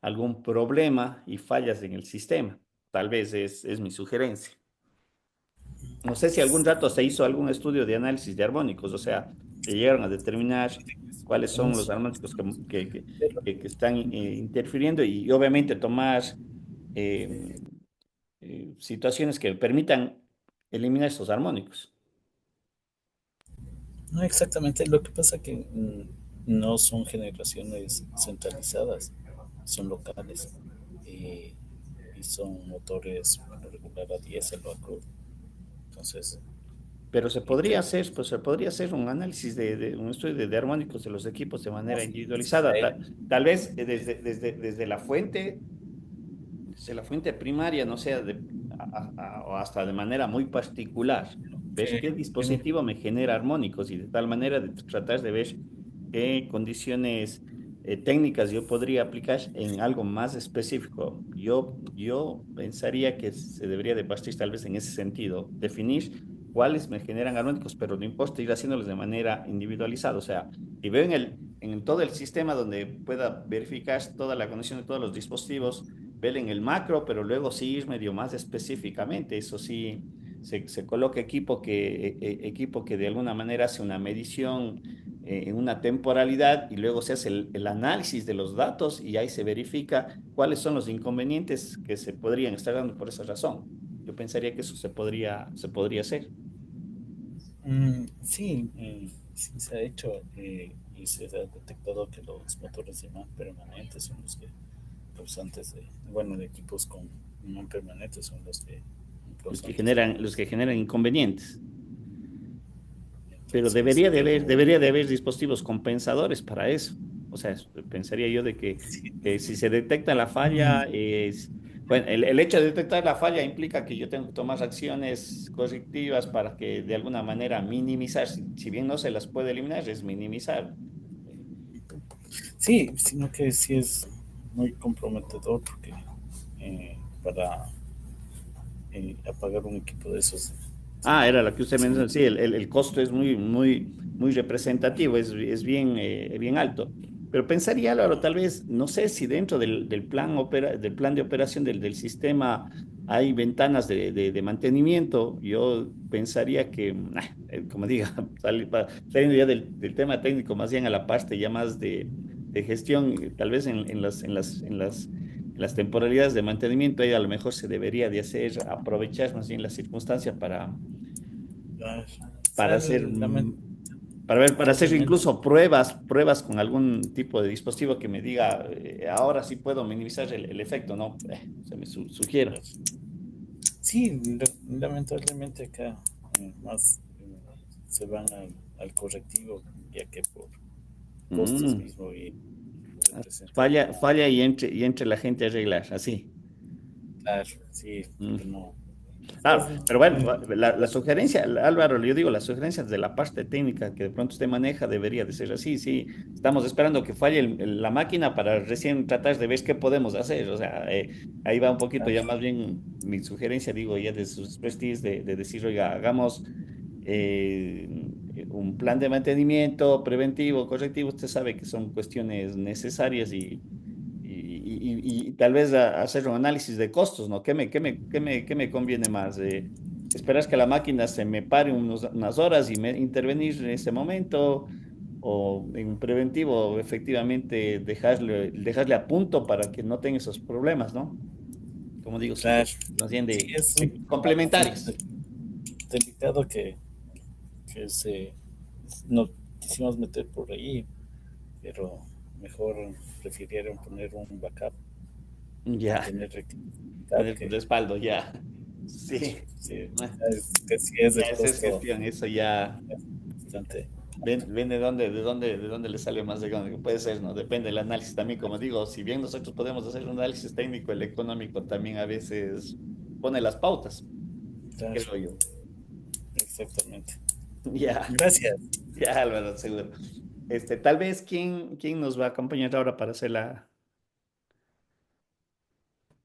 algún problema y fallas en el sistema. Tal vez es mi sugerencia. No sé si algún rato se hizo algún estudio de análisis de armónicos, o sea, se llegaron a determinar cuáles son los armónicos que están interfiriendo y obviamente tomar eh, situaciones que permitan eliminar estos armónicos. No exactamente, lo que pasa que no son generaciones centralizadas, son locales y, y son motores por lo regular a diésel o a crudo. Entonces, Pero se podría inter- hacer, pues se podría hacer un análisis de un estudio de armónicos de los equipos de no, manera a individualizada. él, Tal vez desde la fuente primaria, no sea o hasta de manera muy particular, ver qué que dispositivo me genera armónicos y de tal manera de tratar de ver qué condiciones técnicas yo podría aplicar en algo más específico. Yo pensaría que se debería de partir tal vez en ese sentido, definir cuáles me generan armónicos, pero no importa ir haciéndolos de manera individualizada. O sea, y veo en todo el sistema donde pueda verificar toda la conexión de todos los dispositivos, ver en el macro, pero luego sí ir medio más específicamente. Eso sí, se coloca equipo que de alguna manera hace una medición en una temporalidad y luego se hace el análisis de los datos y ahí se verifica cuáles son los inconvenientes que se podrían estar dando por esa razón. Yo pensaría que eso se podría hacer. sí, sí se ha hecho y se ha detectado que los motores de imán permanentes son los que causantes de equipos con imán permanente son los que causantes de Los daños. que generan inconvenientes. Pero Entonces, pero debería de haber dispositivos compensadores para eso. O sea, pensaría yo de sí, que si se detecta la falla, mm, bueno, el hecho de detectar la falla implica que yo tengo que tomar acciones correctivas para que de alguna manera minimizar, si bien no se las puede eliminar, es minimizar. sí, sino que sí es muy comprometedor porque para apagar un equipo de esos Ah, era la que usted se mencionó. Sí, necesita. el costo es muy representativo, es bien, bien alto. Pero pensaría, Álvaro, tal vez, no sé si dentro del plan de operación del sistema hay ventanas de mantenimiento. Yo pensaría que, como diga, saliendo ya del tema técnico, más bien a la parte ya más de gestión, tal vez en las temporalidades de mantenimiento, ahí a lo mejor se debería de hacer, aprovechar más bien la circunstancia Ah, para hacer, para hacer lamentablemente, incluso pruebas con algún tipo de dispositivo que me diga, ahora sí puedo minimizar el efecto, ¿no? Se me sugiere. sí, lamentablemente acá más se van al correctivo, ya que por costos Mm. mismo y representa Falla y entre la gente a arreglar, así. claro, sí, Mm. pero no. Claro, Es pero bueno, muy la complicado. sugerencia, Álvaro, yo digo, la sugerencia de la parte técnica que de pronto usted maneja debería de ser así, sí. Estamos esperando que falle la máquina para recién tratar de ver qué podemos hacer. O sea, ahí va un poquito Claro, ya más bien mi sugerencia, digo, ya de sus expertise, de decir, oiga, hagamos eh, un plan de mantenimiento preventivo, correctivo. Usted sabe que son cuestiones necesarias y tal vez hacer un análisis de costos, ¿no? ¿Qué me conviene más? ¿Esperar que la máquina se me pare unas horas y intervenir en ese momento? ¿O en preventivo, efectivamente, dejarle a punto para que no tenga esos problemas, ¿no? Como digo, son claro. cuestiones más bien Sí, es un tema complementarias. delicado que no quisimos meter por ahí, pero mejor prefirieron poner un backup y Ya, tener recticidad tener que respaldo, ya. Sí. sí, Ah, que sí es ya de esa es costo gestión, eso ya. bastante. Ven de dónde le sale más económico. Puede ser, ¿no? Depende del análisis también, como digo, si bien nosotros podemos hacer un análisis técnico, el económico también a veces pone las pautas, Claro, creo yo. exactamente. Ya, Gracias. ya, Álvaro, seguro. Tal vez, quién nos va a acompañar ahora para hacer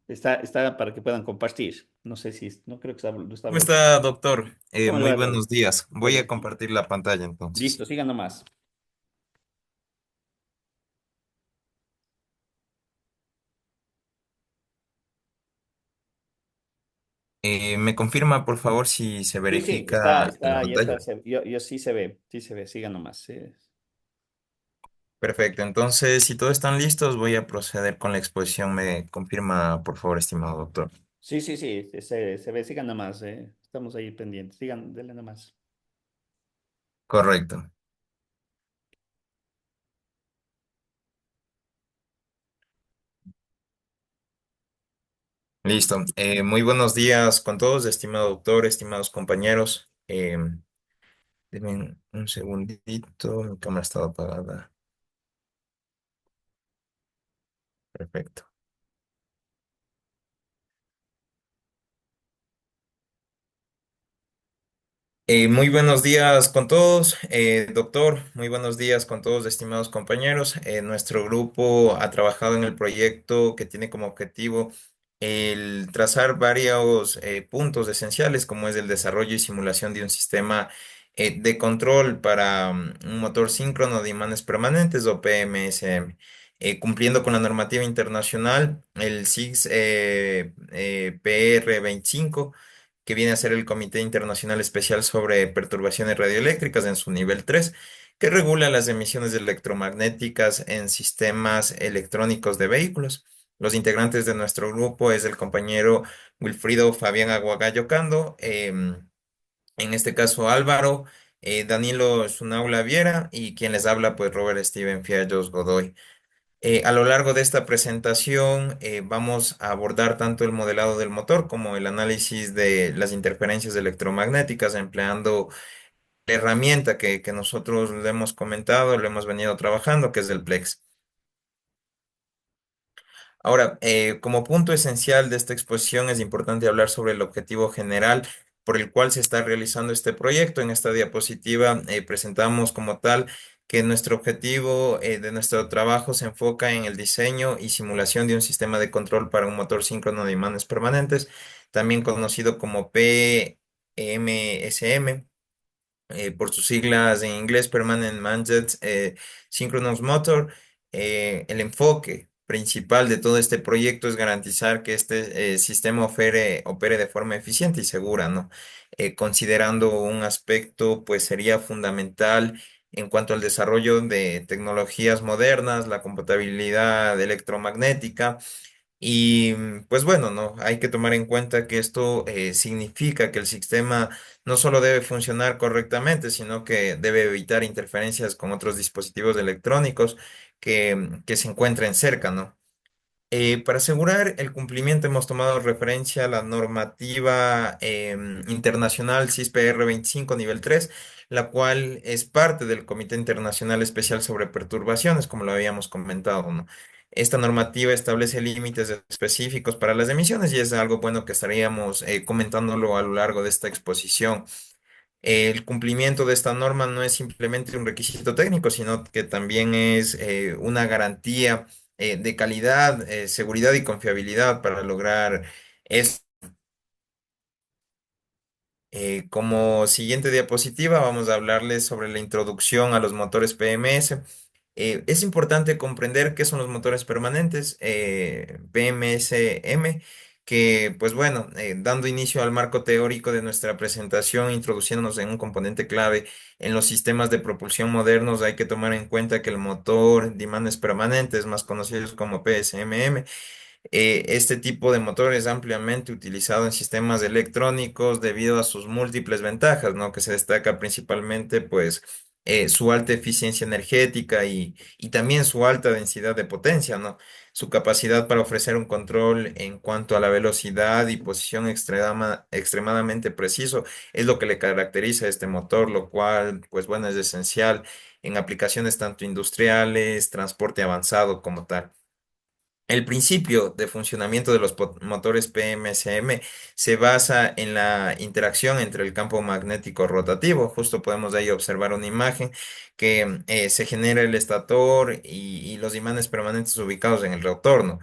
está para que puedan compartir. No sé si, no creo que lo está ¿Cómo hablando. está, doctor? ¿Cómo le Muy va, Álvaro? buenos días. Voy a Buenas. compartir la pantalla entonces. Listo, sigan nomás. ¿Me confirma, por favor, si se Sí, sí, está, verifica en la está, ya está. pantalla? Yo sí se ve, siga nomás. Sí. Perfecto, entonces, si todos están listos, voy a proceder con la exposición. ¿Me confirma, por favor, estimado doctor? Sí, sí, sí, se ve, sigan nomás. Estamos ahí pendientes. Sigan, denle nomás. Correcto. Listo. Muy buenos días con todos, estimado doctor, estimados compañeros. Denme un segundito, mi cámara estaba apagada. Perfecto. Muy buenos días con todos, doctor. Muy buenos días con todos, estimados compañeros. Nuestro grupo ha trabajado en el proyecto que tiene como objetivo el trazar varios puntos esenciales, como es el desarrollo y simulación de un sistema de control para un motor síncrono de imanes permanentes o PMSM. Cumpliendo con la normativa internacional, el SIGS PR 25, que viene a ser el Comité Internacional Especial sobre Perturbaciones Radioeléctricas en su nivel 3, que regula las emisiones electromagnéticas en sistemas electrónicos de vehículos. Los integrantes de nuestro grupo es el compañero Wilfrido Fabián Aguagallo Cando, en este caso Álvaro, Danilo Sunaula Viera y quien les habla, pues Robert Steven Fiallos Godoy. A lo largo de esta presentación vamos a abordar tanto el modelado del motor como el análisis de las interferencias electromagnéticas empleando la herramienta que nosotros le hemos comentado, le hemos venido trabajando, que es el Plex. Ahora, como punto esencial de esta exposición es importante hablar sobre el objetivo general por el cual se está realizando este proyecto. En esta diapositiva presentamos como tal que nuestro objetivo de nuestro trabajo se enfoca en el diseño y simulación de un sistema de control para un motor síncrono de imanes permanentes, también conocido como PMSM, por sus siglas en inglés, Permanent Magnet Synchronous Motor. El enfoque principal de todo este proyecto es garantizar que este sistema opere de forma eficiente y segura, ¿no? Considerando un aspecto, pues sería fundamental en cuanto al desarrollo de tecnologías modernas, la compatibilidad electromagnética y pues bueno, no, hay que tomar en cuenta que esto significa que el sistema no solo debe funcionar correctamente, sino que debe evitar interferencias con otros dispositivos electrónicos que se encuentren cerca, ¿no? Para asegurar el cumplimiento hemos tomado referencia a la normativa internacional CIS-PR 25 nivel 3, la cual es parte del Comité Internacional Especial sobre Perturbaciones, como lo habíamos comentado, ¿no? Esta normativa establece límites específicos para las emisiones y es algo bueno que estaríamos comentándolo a lo largo de esta exposición. El cumplimiento de esta norma no es simplemente un requisito técnico, sino que también es una garantía de calidad, seguridad y confiabilidad para lograr esto. Como siguiente diapositiva, vamos a hablarles sobre la introducción a los motores PMS. Es importante comprender qué son los motores permanentes, PMSM, que pues bueno, dando inicio al marco teórico de nuestra presentación, introduciéndonos en un componente clave en los sistemas de propulsión modernos, hay que tomar en cuenta que el motor de imanes permanentes, más conocidos como PSMM, este tipo de motor es ampliamente utilizado en sistemas electrónicos debido a sus múltiples ventajas, ¿no? Que se destaca principalmente, pues, su alta eficiencia energética y también su alta densidad de potencia, ¿no? Su capacidad para ofrecer un control en cuanto a la velocidad y posición extremadamente preciso es lo que le caracteriza a este motor, lo cual, pues, bueno, es esencial en aplicaciones tanto industriales, transporte avanzado como tal. El principio de funcionamiento de los motores PMSM se basa en la interacción entre el campo magnético rotativo. Justo podemos ahí observar una imagen que se genera el estator y los imanes permanentes ubicados en el rotor, ¿no?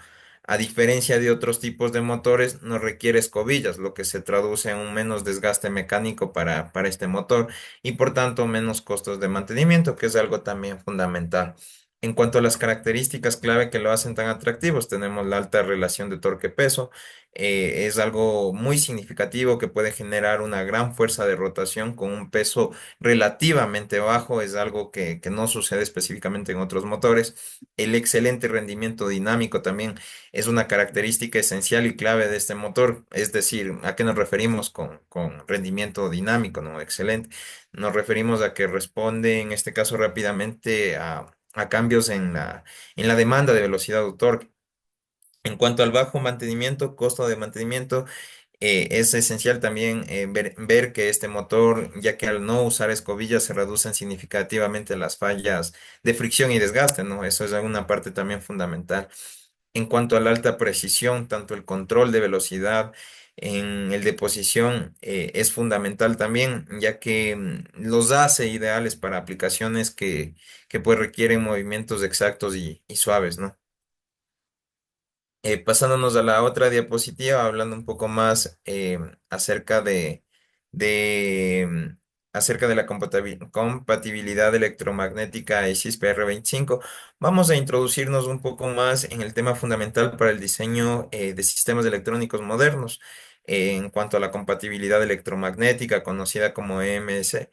A diferencia de otros tipos de motores, no requiere escobillas, lo que se traduce en un menos desgaste mecánico para este motor y por tanto menos costos de mantenimiento, que es algo también fundamental. En cuanto a las características clave que lo hacen tan atractivos, tenemos la alta relación de torque-peso. Es algo muy significativo que puede generar una gran fuerza de rotación con un peso relativamente bajo. Es algo que no sucede específicamente en otros motores. El excelente rendimiento dinámico también es una característica esencial y clave de este motor. Es decir, ¿a qué nos referimos con rendimiento dinámico, no? Excelente. Nos referimos a que responde en este caso rápidamente a cambios en la demanda de velocidad o torque. En cuanto al bajo mantenimiento, costo de mantenimiento, es esencial también ver que este motor, ya que al no usar escobillas se reducen significativamente las fallas de fricción y desgaste, ¿no? Eso es una parte también fundamental. En cuanto a la alta precisión, tanto el control de velocidad en el de posición es fundamental también, ya que los hace ideales para aplicaciones que pues requieren movimientos exactos y suaves, ¿no? Pasándonos a la otra diapositiva, hablando un poco más acerca de, mm, acerca de la compatibilidad electromagnética y CISPR25, vamos a introducirnos un poco más en el tema fundamental para el diseño de sistemas electrónicos modernos. En cuanto a la compatibilidad electromagnética, conocida como EMS,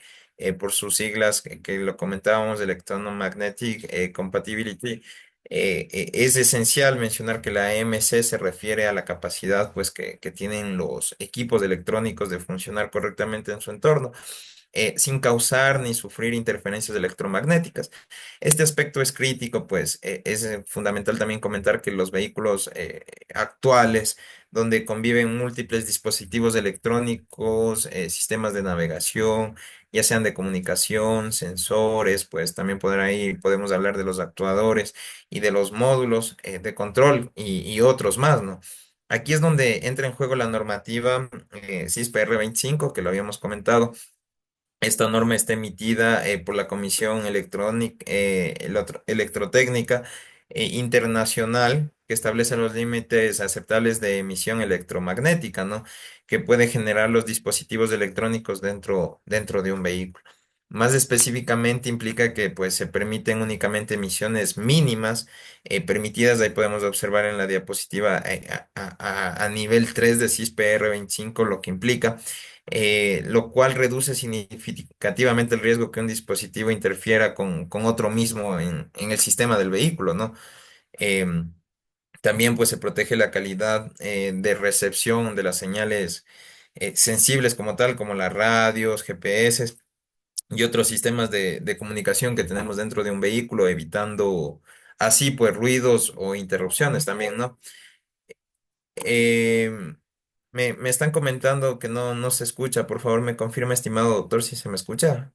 por sus siglas que lo comentábamos, Electromagnetic Compatibility. Es esencial mencionar que la EMC se refiere a la capacidad pues, que tienen los equipos electrónicos de funcionar correctamente en su entorno, sin causar ni sufrir interferencias electromagnéticas. Este aspecto es crítico, pues es fundamental también comentar que los vehículos actuales, donde conviven múltiples dispositivos electrónicos, sistemas de navegación, ya sean de comunicación, sensores, pues también podemos hablar de los actuadores y de los módulos de control y otros más, ¿no? Aquí es donde entra en juego la normativa CISPR 25, que lo habíamos comentado. Esta norma está emitida por la Comisión Electrotécnica Internacional, que establece los límites aceptables de emisión electromagnética, ¿no? Que puede generar los dispositivos electrónicos dentro de un vehículo. Más específicamente implica que pues, se permiten únicamente emisiones mínimas permitidas. Ahí podemos observar en la diapositiva a nivel 3 de CISPR 25 lo que implica, lo cual reduce significativamente el riesgo que un dispositivo interfiera con otro mismo en el sistema del vehículo, ¿no? Em, También pues se protege la calidad de recepción de las señales sensibles como tal, como las radios, GPS y otros sistemas de comunicación que tenemos dentro de un vehículo, evitando así pues ruidos o interrupciones también, ¿no? Em, me están comentando que no se escucha. Por favor, me confirma, estimado doctor, si se me escucha.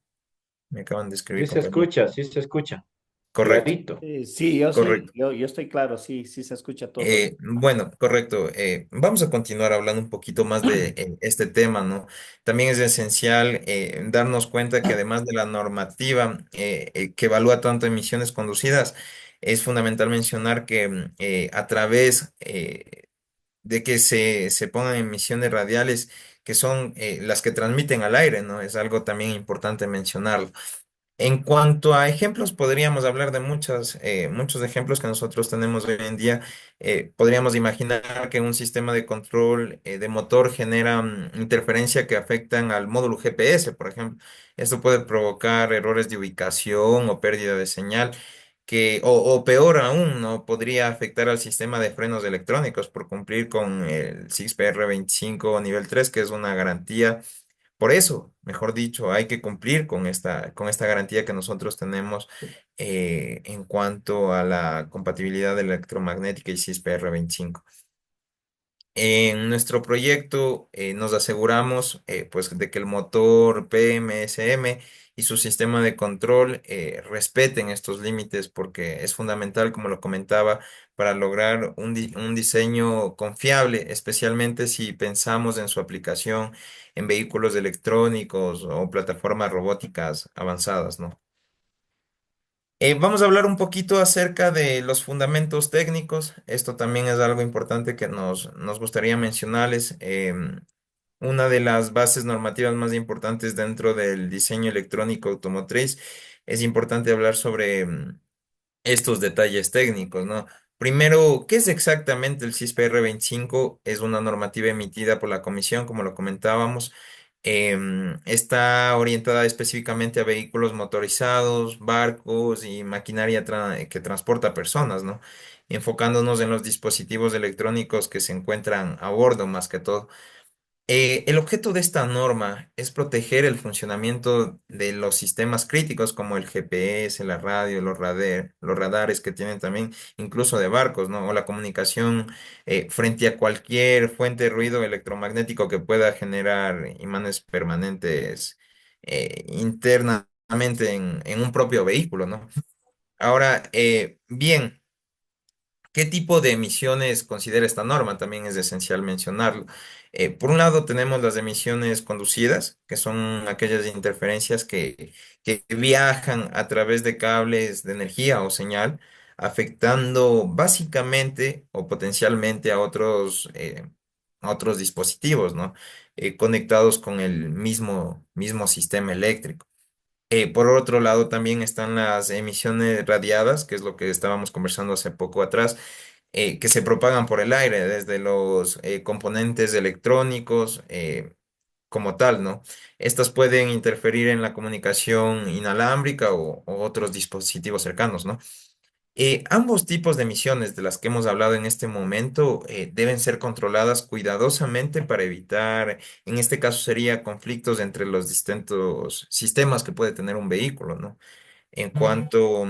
Me acaban de escribir, compañero. Sí se escucha, Correcto, clarito. Sí, yo sí, correcto. yo estoy claro, sí, sí se escucha todo bien. Bueno, correcto. Vamos a continuar hablando un poquito más de este tema, ¿no? También es esencial darnos cuenta que además de la normativa que evalúa tanto emisiones conducidas, es fundamental mencionar que a través de que se pongan emisiones radiales que son las que transmiten al aire, ¿no? Es algo también importante mencionarlo. En cuanto a ejemplos, podríamos hablar de muchos ejemplos que nosotros tenemos hoy en día. Podríamos imaginar que un sistema de control de motor genera interferencia que afectan al módulo GPS, por ejemplo. Esto puede provocar errores de ubicación o pérdida de señal, o peor aún, ¿no? Podría afectar al sistema de frenos electrónicos por cumplir con el 6PR25 nivel 3, que es una garantía. Por eso, mejor dicho, hay que cumplir con esta garantía que nosotros tenemos en cuanto a la compatibilidad electromagnética y CISPR 25. En nuestro proyecto nos aseguramos pues, de que el motor PMSM y su sistema de control respeten estos límites porque es fundamental, como lo comentaba, para lograr un diseño confiable, especialmente si pensamos en su aplicación en vehículos electrónicos o plataformas robóticas avanzadas, ¿no? Vamos a hablar un poquito acerca de los fundamentos técnicos. Esto también es algo importante que nos gustaría mencionarles. Una de las bases normativas más importantes dentro del diseño electrónico automotriz es importante hablar sobre estos detalles técnicos, ¿no? Primero, ¿qué es exactamente el CISPR 25? Es una normativa emitida por la Comisión, como lo comentábamos. Está orientada específicamente a vehículos motorizados, barcos y maquinaria que transporta personas, ¿no? Enfocándonos en los dispositivos electrónicos que se encuentran a bordo, más que todo. El objeto de esta norma es proteger el funcionamiento de los sistemas críticos como el GPS, la radio, los radares que tienen también incluso de barcos, ¿no? O la comunicación frente a cualquier fuente de ruido electromagnético que pueda generar imanes permanentes internamente en un propio vehículo, ¿no? Ahora, bien. ¿Qué tipo de emisiones considera esta norma? También es esencial mencionarlo. Por un lado, tenemos las emisiones conducidas, que son aquellas interferencias que viajan a través de cables de energía o señal, afectando básicamente o potencialmente a otros dispositivos, ¿no? Conectados con el mismo sistema eléctrico. Por otro lado, también están las emisiones radiadas, que es lo que estábamos conversando hace poco atrás, que se propagan por el aire, desde los componentes electrónicos como tal, ¿no? Estas pueden interferir en la comunicación inalámbrica o otros dispositivos cercanos, ¿no? Ambos tipos de emisiones de las que hemos hablado en este momento deben ser controladas cuidadosamente para evitar, en este caso sería conflictos entre los distintos sistemas que puede tener un vehículo, ¿no? En cuanto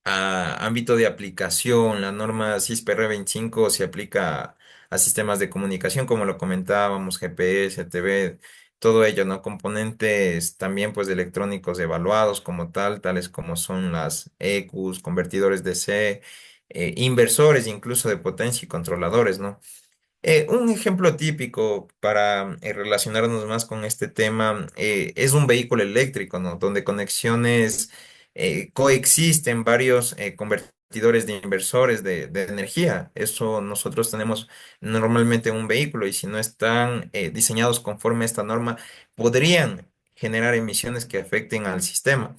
a ámbito de aplicación, la norma CISPR 25 se aplica a sistemas de comunicación, como lo comentábamos, GPS, TV, todo ello, ¿no? Componentes también, pues, electrónicos evaluados como tal, tales como son las ECUs, convertidores DC, inversores incluso de potencia y controladores, ¿no? Un ejemplo típico para relacionarnos más con este tema es un vehículo eléctrico, ¿no? Donde conexiones coexisten varios convertidores de inversores de energía. Eso nosotros tenemos normalmente en un vehículo y si no están diseñados conforme a esta norma, podrían generar emisiones que afecten al sistema.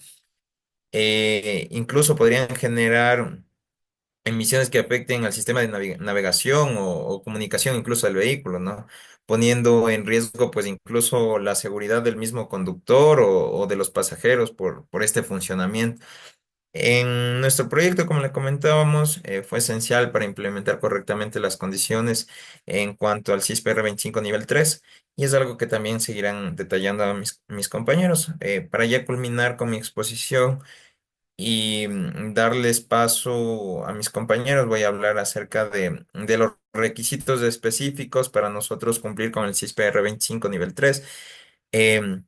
Incluso podrían generar emisiones que afecten al sistema de navegación o comunicación incluso del vehículo, ¿no? Poniendo en riesgo pues incluso la seguridad del mismo conductor o de los pasajeros por este funcionamiento. En nuestro proyecto, como le comentábamos, fue esencial para implementar correctamente las condiciones en cuanto al CISPR 25 nivel 3 y es algo que también seguirán detallando a mis compañeros. Para ya culminar con mi exposición, y darles paso a mis compañeros. Voy a hablar acerca de los requisitos específicos para nosotros cumplir con el CISPR 25 nivel 3. Em,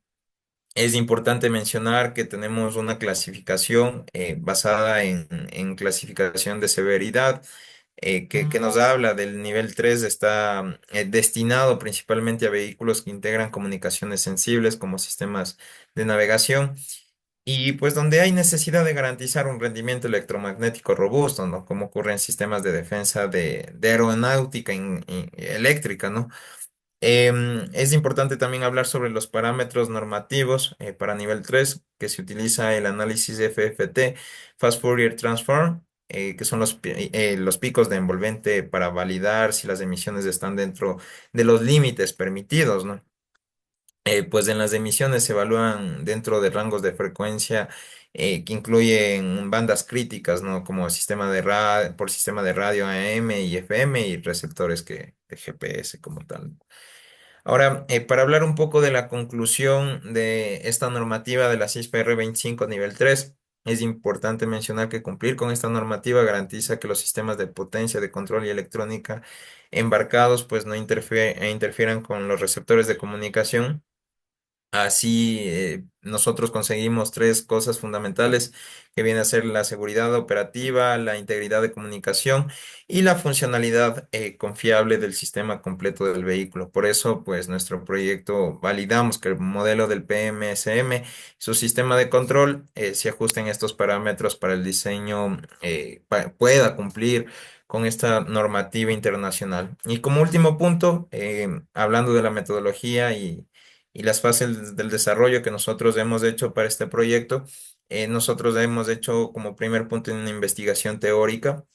es importante mencionar que tenemos una clasificación basada en clasificación de severidad. Que nos habla del nivel 3 está destinado principalmente a vehículos que integran comunicaciones sensibles como sistemas de navegación y pues donde hay necesidad de garantizar un rendimiento electromagnético robusto, ¿no? Como ocurre en sistemas de defensa de aeronáutica eléctrica, ¿no? Es importante también hablar sobre los parámetros normativos para nivel 3 que se utiliza el análisis FFT, Fast Fourier Transform, que son los picos de envolvente para validar si las emisiones están dentro de los límites permitidos, ¿no? Pues en las emisiones se evalúan dentro de rangos de frecuencia que incluyen bandas críticas, ¿no? Como por sistema de radio AM y FM y receptores de GPS como tal. Ahora, para hablar un poco de la conclusión de esta normativa de la CISPR 25 nivel 3, es importante mencionar que cumplir con esta normativa garantiza que los sistemas de potencia, de control y electrónica embarcados pues no interfieran con los receptores de comunicación. Así, nosotros conseguimos tres cosas fundamentales que viene a ser la seguridad operativa, la integridad de comunicación y la funcionalidad confiable del sistema completo del vehículo. Por eso, pues, nuestro proyecto validamos que el modelo del PMSM, su sistema de control, se ajusten estos parámetros para el diseño, pueda cumplir con esta normativa internacional. Y como último punto, hablando de la metodología y las fases del desarrollo que nosotros hemos hecho para este proyecto. nosotros hemos hecho como primer punto una investigación teórica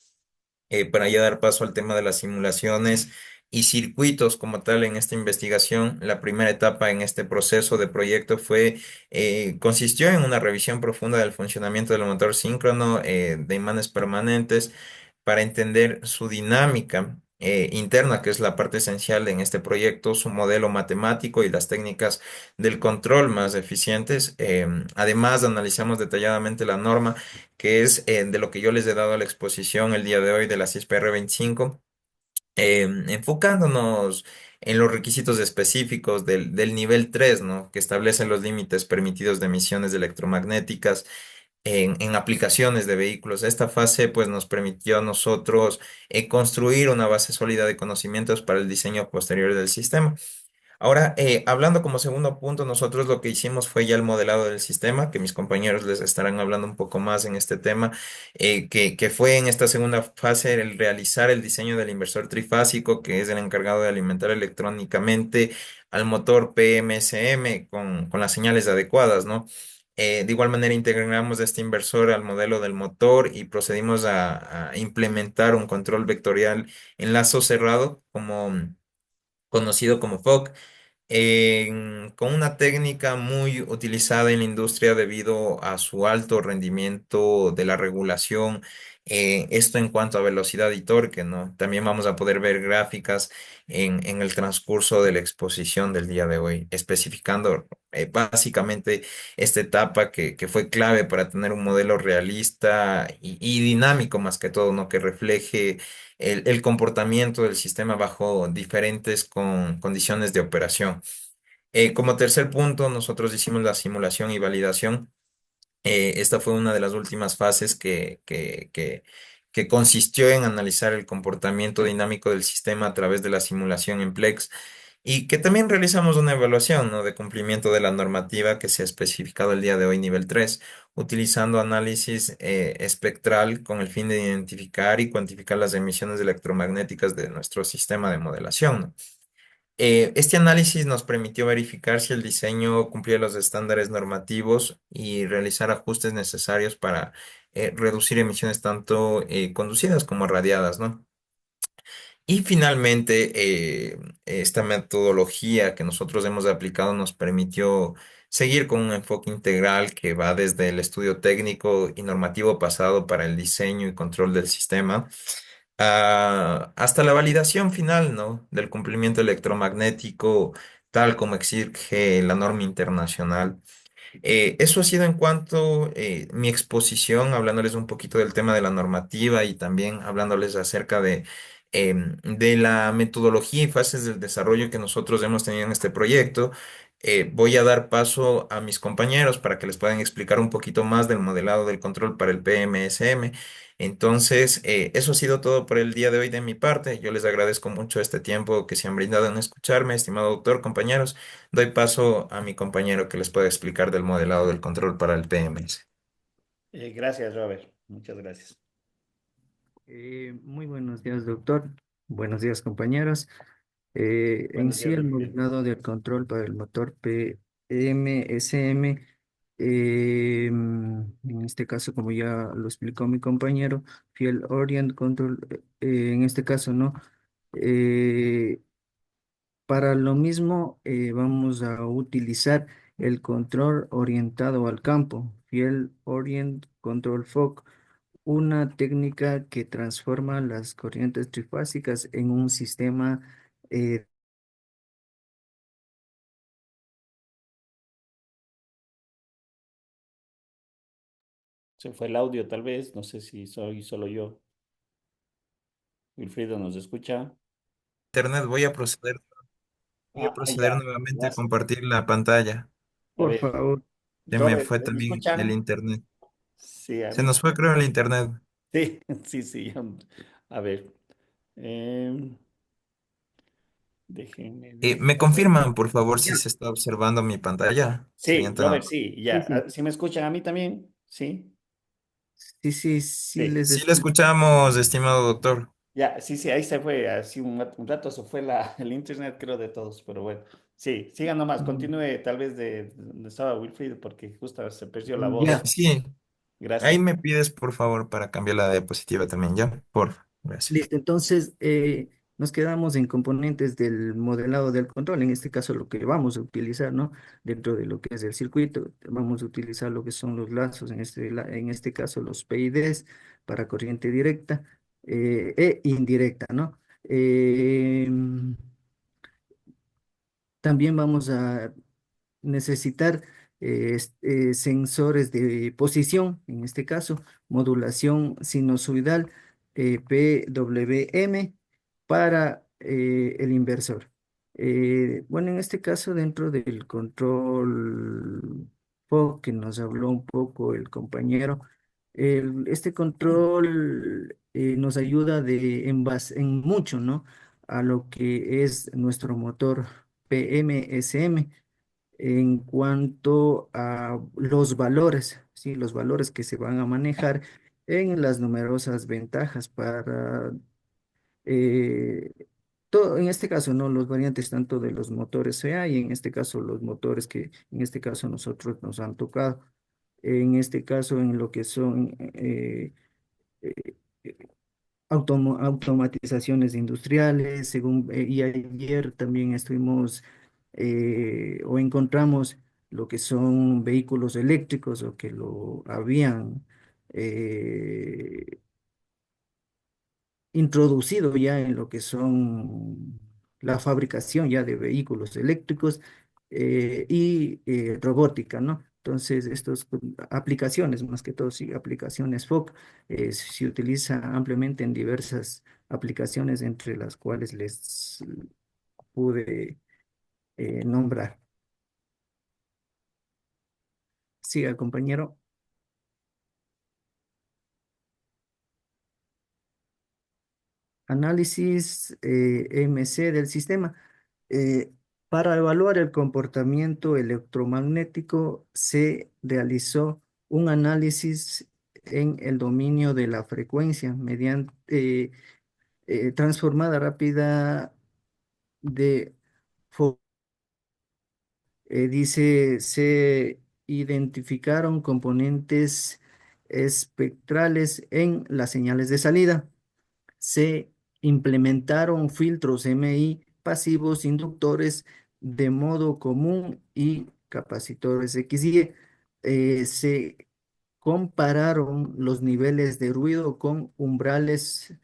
para ya dar paso al tema de las simulaciones y circuitos como tal en esta investigación. La primera etapa en este proceso de proyecto consistió en una revisión profunda del funcionamiento del motor síncrono de imanes permanentes para entender su dinámica. Interna, que es la parte esencial en este proyecto, su modelo matemático y las técnicas del control más eficientes. Además, analizamos detalladamente la norma que es de lo que yo les he dado a la exposición el día de hoy de la CISPR 25, enfocándonos en los requisitos específicos del nivel 3, ¿no? Que establecen los límites permitidos de emisiones electromagnéticas en aplicaciones de vehículos. Esta fase pues nos permitió a nosotros construir una base sólida de conocimientos para el diseño posterior del sistema. Ahora, hablando como segundo punto, nosotros lo que hicimos fue ya el modelado del sistema, que mis compañeros les estarán hablando un poco más en este tema, que fue en esta segunda fase el realizar el diseño del inversor trifásico, que es el encargado de alimentar electrónicamente al motor PMSM con las señales adecuadas, ¿no? De igual manera, integramos este inversor al modelo del motor y procedimos a implementar un control vectorial en lazo cerrado, como conocido como FOC, con una técnica muy utilizada en la industria debido a su alto rendimiento de la regulación. Esto en cuanto a velocidad y torque, ¿no? También vamos a poder ver gráficas en el transcurso de la exposición del día de hoy, especificando básicamente esta etapa que fue clave para tener un modelo realista y dinámico más que todo, ¿no? Que refleje el comportamiento del sistema bajo diferentes condiciones de operación. Como tercer punto, nosotros hicimos la simulación y validación. Esta fue una de las últimas fases que consistió en analizar el comportamiento dinámico del sistema a través de la simulación en Plex y que también realizamos una evaluación, ¿no? De cumplimiento de la normativa que se ha especificado el día de hoy, nivel 3, utilizando análisis espectral con el fin de identificar y cuantificar las emisiones electromagnéticas de nuestro sistema de modelación, ¿no? Este análisis nos permitió verificar si el diseño cumplía los estándares normativos y realizar ajustes necesarios para reducir emisiones tanto conducidas como radiadas, ¿no? Y finalmente, esta metodología que nosotros hemos aplicado nos permitió seguir con un enfoque integral que va desde el estudio técnico y normativo pasado para el diseño y control del sistema hasta la validación final, ¿no? Del cumplimiento electromagnético, tal como exige la norma internacional. Eso ha sido en cuanto mi exposición, hablándoles un poquito del tema de la normativa y también hablándoles acerca de la metodología y fases del desarrollo que nosotros hemos tenido en este proyecto. Voy a dar paso a mis compañeros para que les puedan explicar un poquito más del modelado del control para el PMSM. Entonces, eso ha sido todo por el día de hoy de mi parte. Yo les agradezco mucho este tiempo que se han brindado en escucharme, estimado doctor, compañeros. Doy paso a mi compañero que les puede explicar del modelado del control para el PMS. Gracias, Robert. Muchas gracias. Muy buenos días, doctor. Buenos días, compañeros. En Buenos sí, días, el Rafael. modelado del control para el motor PMSM, en este caso, como ya lo explicó mi compañero, Field Orient Control, en este caso, ¿no? Eh, para lo mismo, vamos a utilizar el control orientado al campo, Field Orient Control Fog, una técnica que transforma las corrientes trifásicas en un sistema. eh, Se fue el audio, tal vez. No sé si soy solo yo. Wilfrido, ¿nos escucha? Internet, voy a proceder Ya. nuevamente a Gracias. compartir la pantalla. A por ver, favor, Se me Robert, fue ¿me también el escuchan? internet. Sí, a Se mí. nos fue, creo, el internet. Sí, sí, sí. A ver. em, déjenme ver. ¿Me confirman, por favor, si se está observando mi pantalla? Sí, Serían tan Robert, amables. sí, sí, ya. sí, ¿Sí me escuchan a mí también? Sí, sí, sí, sí sí. les Sí, le escucho. escuchamos, estimado doctor. Ya, sí, sí, ahí se fue, así un rato se fue el internet, creo, de todos, pero bueno, sí, sigan nomás, Mm, continúe tal vez de donde estaba Wilfried, porque justo se perdió la Ya, voz. sí. Ahí Gracias. me pides, por favor, para cambiar la diapositiva también, ¿ya? Gracias. Listo, entonces nos quedamos en componentes del modelado del control, en este caso lo que vamos a utilizar, ¿no? Dentro de lo que es el circuito, vamos a utilizar lo que son los lazos, en este caso los PIDs para corriente directa e indirecta, ¿no? También vamos a necesitar sensores de posición, en este caso, modulación sinusoidal PWM para el inversor. Bueno, en este caso, dentro del control FOG que nos habló un poco el compañero, este control nos ayuda en mucho, ¿no? A lo que es nuestro motor PMSM en cuanto a los valores, ¿sí? Los valores que se van a manejar en las numerosas ventajas para eh, todo, en este caso, ¿no? Los variantes tanto de los motores CA y en este caso los motores que en este caso nosotros nos han tocado. En este caso, en lo que son eh, automatizaciones industriales, y ayer también estuvimos o encontramos lo que son vehículos eléctricos o que lo habían eh, introducido ya en lo que son la fabricación ya de vehículos eléctricos y robótica, ¿no? Entonces, estas aplicaciones, más que todo, sí, aplicaciones FOC, se utiliza ampliamente en diversas aplicaciones, entre las cuales les pude nombrar. Siga, compañero. Análisis MC del sistema. Eh, para evaluar el comportamiento electromagnético se realizó un análisis en el dominio de la frecuencia mediante transformada rápida de dice, se identificaron componentes espectrales en las señales de salida. Se implementaron filtros MI pasivos inductores de modo común y capacitores XY. Se compararon los niveles de ruido con umbrales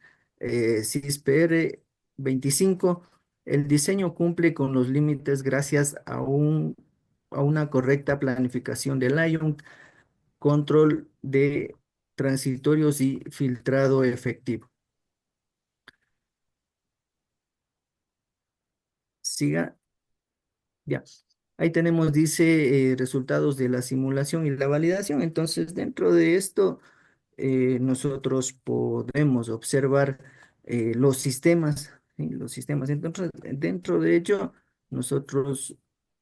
CISPR 25. El diseño cumple con los límites gracias a una correcta planificación del ion, control de transitorios y filtrado efectivo. Siga, ya. Ahí tenemos, dice, resultados de la simulación y la validación. Entonces, dentro de esto, nosotros podemos observar los sistemas, ¿sí? Los sistemas. Entonces, dentro de ello, nosotros,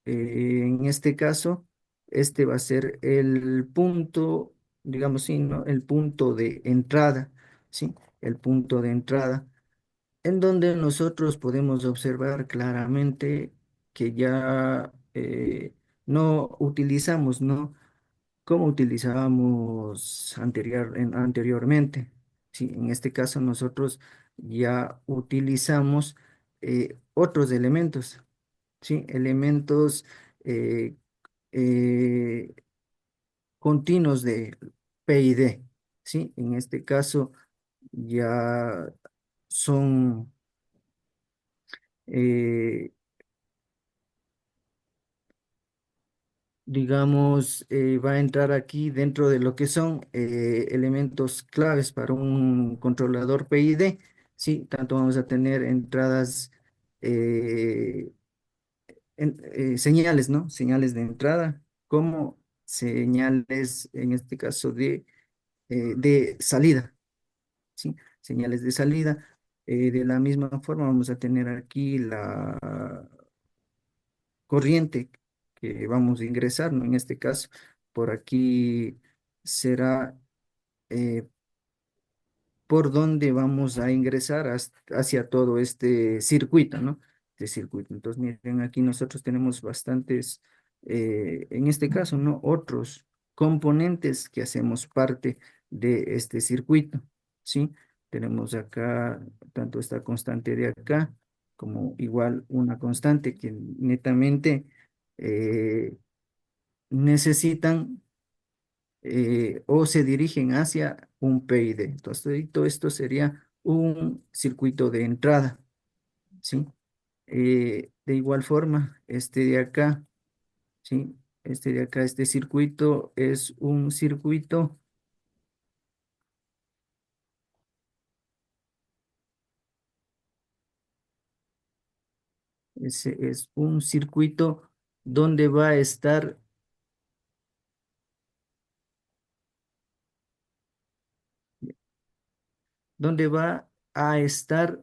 en este caso, este va a ser el punto, digamos, sí, ¿no? El punto de entrada, ¿sí? El punto de entrada en donde nosotros podemos observar claramente que ya no utilizamos, ¿no? Como utilizábamos anteriormente. Sí, en este caso nosotros ya utilizamos otros elementos, ¿sí? Elementos eh, eh, continuos de PID, ¿sí? En este caso ya son eh, digamos, va a entrar aquí dentro de lo que son elementos claves para un controlador PID. Sí, tanto vamos a tener entradas, eh, señales, ¿no? Señales de entrada, como señales, en este caso, de salida, ¿sí? Señales de salida. De la misma forma vamos a tener aquí la corriente que vamos a ingresar, ¿no? En este caso, por aquí será por donde vamos a ingresar hacia todo este circuito, ¿no? Este circuito. Entonces, miren, aquí nosotros tenemos bastantes, en este caso, ¿no? Otros componentes que hacemos parte de este circuito, ¿sí? Tenemos acá tanto esta constante de acá como igual una constante que netamente eh, necesitan o se dirigen hacia un PID. Entonces, todo esto sería un circuito de entrada, ¿sí? De igual forma, este de acá, ¿sí? Este de acá, este circuito es un circuito, es un circuito donde va a estar, donde va a estar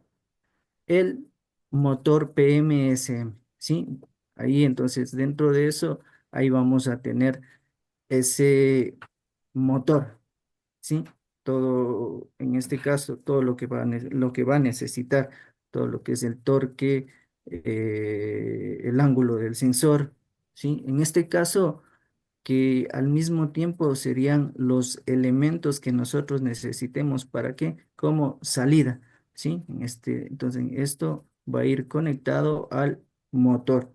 el motor PMSM, ¿sí? Ahí entonces dentro de eso, ahí vamos a tener ese motor, ¿sí? Todo, en este caso, todo lo que lo que va a necesitar, todo lo que es el torque, el ángulo del sensor, ¿sí? En este caso, que al mismo tiempo serían los elementos que nosotros necesitemos para qué, como salida, ¿sí? Entonces, esto va a ir conectado al motor.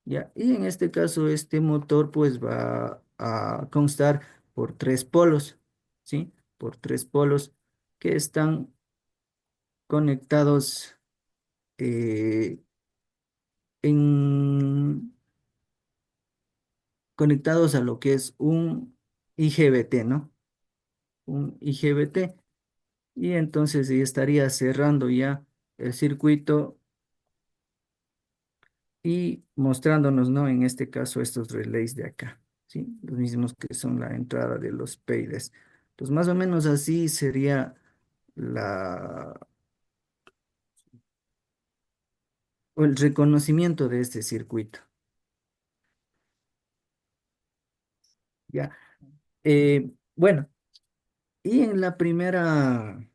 ¿Ya? Y en este caso, este motor pues va a constar por tres polos, ¿sí? Por tres polos que están conectados eh, en, conectados a lo que es un IGBT, ¿no? Un IGBT. Y entonces ya estaría cerrando ya el circuito y mostrándonos, ¿no? En este caso, estos relays de acá, ¿sí? Los mismos que son la entrada de los PIDs. Entonces, más o menos así sería la, o el reconocimiento de este circuito, ¿ya? Bueno, y en la primera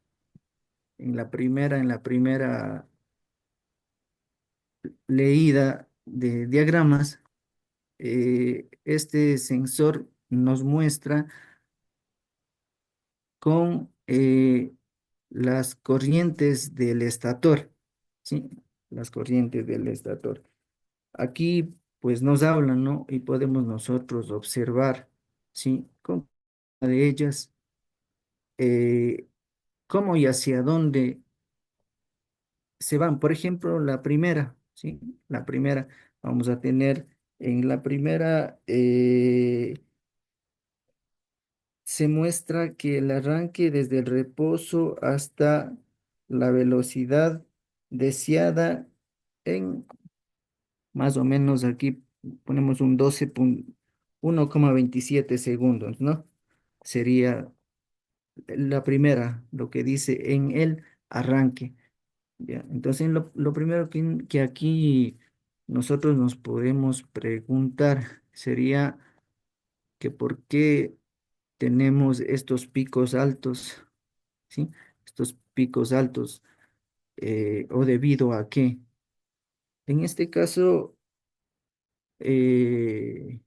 leída de diagramas, este sensor nos muestra con las corrientes del estator, ¿sí? Las corrientes del estator. Aquí, pues, nos hablan, ¿no? Y podemos nosotros observar, ¿sí? Con cada de ellas, eh, cómo y hacia dónde se van. Por ejemplo, la primera, ¿sí? La primera, vamos a tener en la primera, se muestra que el arranque desde el reposo hasta la velocidad deseada en más o menos aquí ponemos un 1,27 segundos, ¿no? Sería la primera, lo que dice en el arranque. ¿Ya? Entonces, lo primero que aquí nosotros nos podemos preguntar sería que por qué tenemos estos picos altos, ¿sí? Estos picos altos, o debido a qué. En este caso, eh,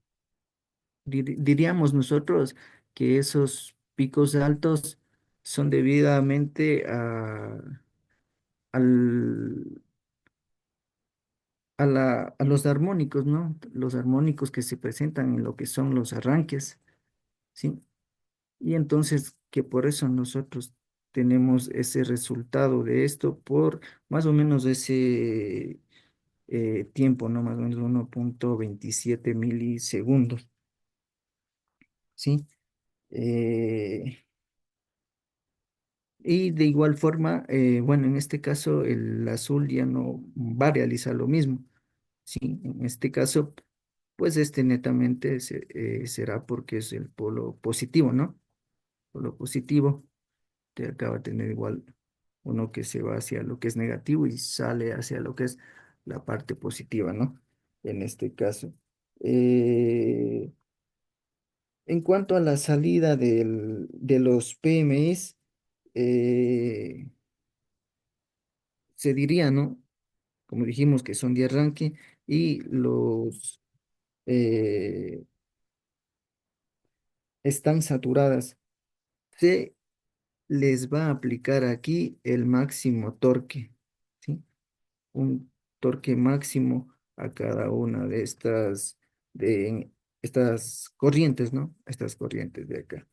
diríamos nosotros que esos picos altos son debidamente al, a los armónicos, ¿no? Los armónicos que se presentan en lo que son los arranques, ¿sí? Y entonces que por eso nosotros tenemos ese resultado de esto por más o menos ese tiempo, ¿no? Más o menos 1,27 milisegundos, ¿sí? Eh, y de igual forma, bueno, en este caso el azul ya no va a realizar lo mismo, ¿sí? En este caso, pues este netamente será porque es el polo positivo, ¿no? Polo positivo. Te acaba de tener igual uno que se va hacia lo que es negativo y sale hacia lo que es la parte positiva, ¿no? En este caso. Eh, en cuanto a la salida de los PMIs, eh, se diría, ¿no? Como dijimos que son de arranque y los eh, están saturadas. Se les va a aplicar aquí el máximo torque, ¿sí? Un torque máximo a cada una de estas corrientes, ¿no? Estas corrientes de acá.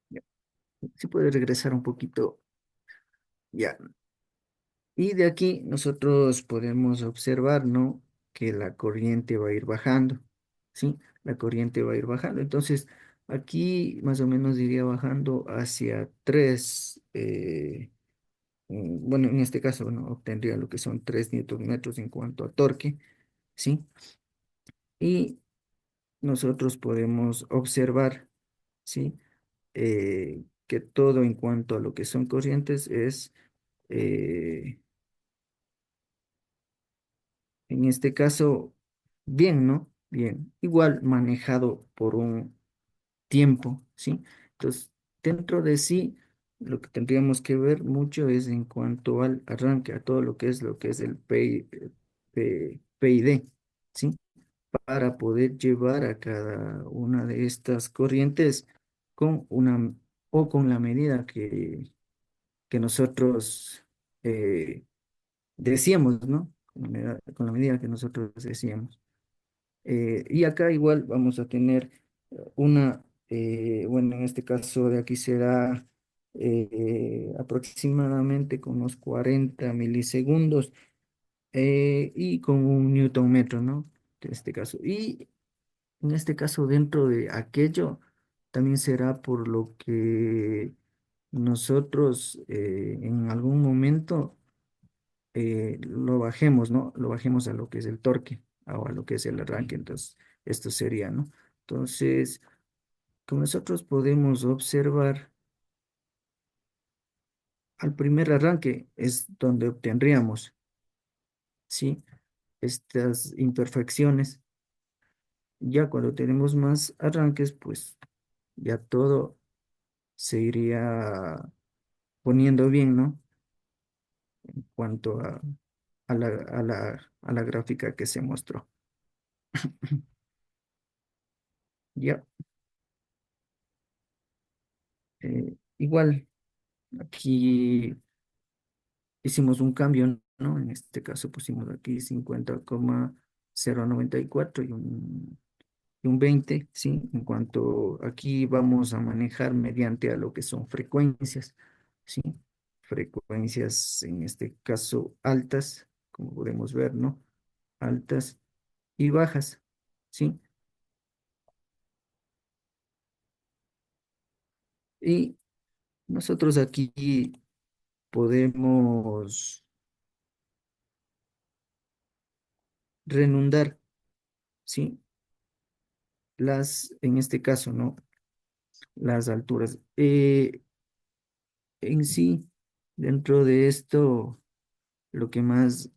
Ya. Si puede regresar un poquito, ya. Y de aquí nosotros podemos observar, ¿no? Que la corriente va a ir bajando, ¿sí? La corriente va a ir bajando. Entonces, aquí más o menos iría bajando hacia bueno, en este caso, ¿no? Obtendría lo que son 3 Nm en cuanto a torque, ¿sí? Y nosotros podemos observar, ¿sí? Que todo en cuanto a lo que son corrientes es, eh, en este caso, bien, ¿no? Bien, igual manejado por un tiempo, ¿sí? Entonces, dentro de sí, lo que tendríamos que ver mucho es en cuanto al arranque, a todo lo que es el PID, ¿sí? Para poder llevar a cada una de estas corrientes con una o con la medida que nosotros decíamos, ¿no? Con la medida que nosotros decíamos. Y acá igual vamos a tener bueno, en este caso de aquí será aproximadamente con unos 40 milisegundos y con un newton metro, ¿no? En este caso. Y en este caso, dentro de aquello, también será por lo que nosotros en algún momento lo bajemos, ¿no? Lo bajemos a lo que es el torque o a lo que es el arranque. Entonces, esto sería, ¿no? Entonces, como nosotros podemos observar, al primer arranque es donde obtendríamos, ¿sí? Estas imperfecciones. Ya cuando tenemos más arranques, pues ya todo se iría poniendo bien, ¿no? En cuanto a la gráfica que se mostró. Ya, igual, aquí hicimos un cambio, ¿no? En este caso pusimos aquí 50,094 y un 20, ¿sí? En cuanto aquí vamos a manejar mediante a lo que son frecuencias, ¿sí? Frecuencias, en este caso, altas, como podemos ver, ¿no? Altas y bajas, ¿sí? Y nosotros aquí podemos renundar, ¿sí? En este caso, ¿no? Las alturas. En sí, dentro de esto, lo que más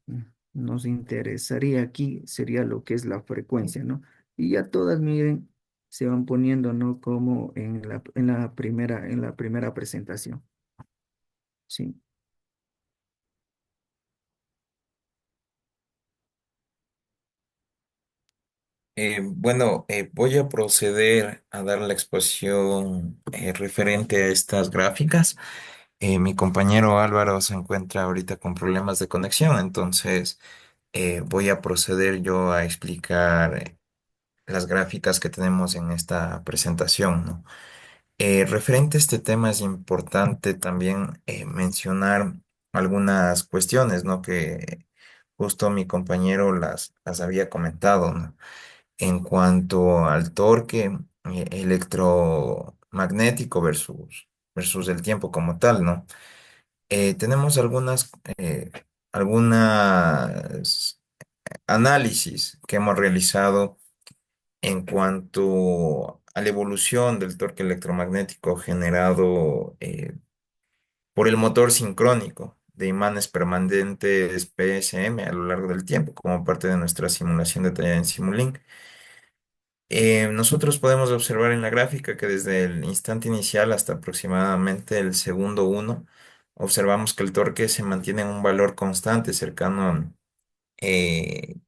nos interesaría aquí sería lo que es la frecuencia, ¿no? Y ya todas, miren, se van poniendo, ¿no? Como en la primera presentación, ¿sí? Bueno, voy a proceder a dar la exposición referente a estas gráficas. Mi compañero Álvaro se encuentra ahorita con problemas de conexión, entonces voy a proceder yo a explicar las gráficas que tenemos en esta presentación, ¿no? Referente a este tema es importante también mencionar algunas cuestiones, ¿no? Que justo mi compañero las había comentado, ¿no? En cuanto al torque electromagnético versus el tiempo como tal, ¿no? Tenemos algunas análisis que hemos realizado en cuanto a la evolución del torque electromagnético generado por el motor sincrónico de imanes permanentes PSM a lo largo del tiempo, como parte de nuestra simulación detallada en Simulink. Nosotros podemos observar en la gráfica que desde el instante inicial hasta aproximadamente el segundo uno, observamos que el torque se mantiene en un valor constante cercano a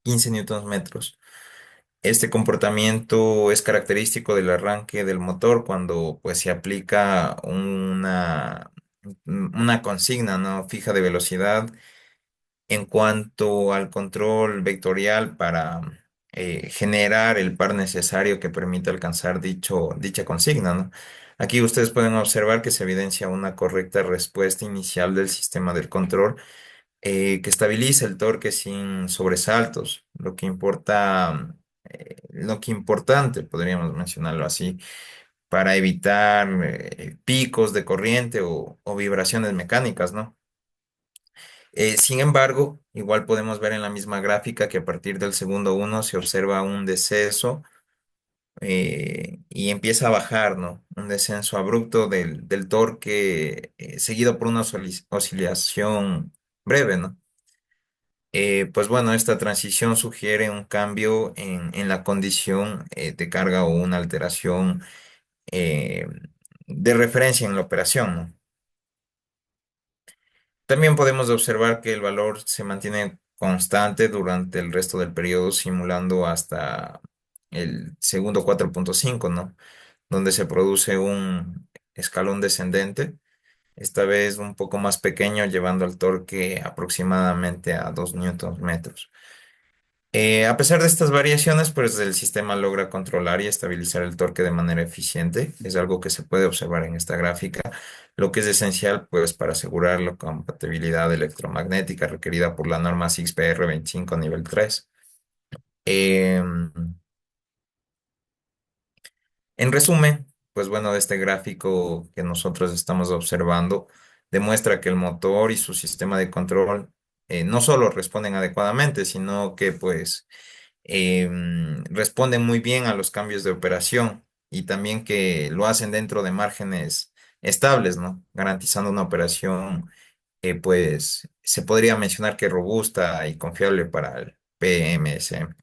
15 newtons metros. Este comportamiento es característico del arranque del motor cuando pues, se aplica una consigna, ¿no?, fija de velocidad en cuanto al control vectorial para generar el par necesario que permite alcanzar dicha consigna, ¿no? Aquí ustedes pueden observar que se evidencia una correcta respuesta inicial del sistema del control que estabiliza el torque sin sobresaltos, lo que importante, podríamos mencionarlo así, para evitar picos de corriente o vibraciones mecánicas, ¿no? Sin embargo, igual podemos ver en la misma gráfica que a partir del segundo uno se observa un descenso y empieza a bajar, ¿no? Un descenso abrupto del torque seguido por una oscilación breve, ¿no? Pues bueno, esta transición sugiere un cambio en la condición de carga o una alteración eh, de referencia en la operación, ¿no? También podemos observar que el valor se mantiene constante durante el resto del periodo, simulando hasta el segundo 4.5, ¿no? Donde se produce un escalón descendente, esta vez un poco más pequeño, llevando el torque aproximadamente a 2 newtons metros. A pesar de estas variaciones, pues el sistema logra controlar y estabilizar el torque de manera eficiente. Es algo que se puede observar en esta gráfica, lo que es esencial pues para asegurar la compatibilidad electromagnética requerida por la norma 6PR25 nivel 3. Em, en resumen, pues bueno, este gráfico que nosotros estamos observando demuestra que el motor y su sistema de control no solo responden adecuadamente, sino que pues responden muy bien a los cambios de operación y también que lo hacen dentro de márgenes estables, ¿no? Garantizando una operación, pues se podría mencionar que robusta y confiable para el PMSM.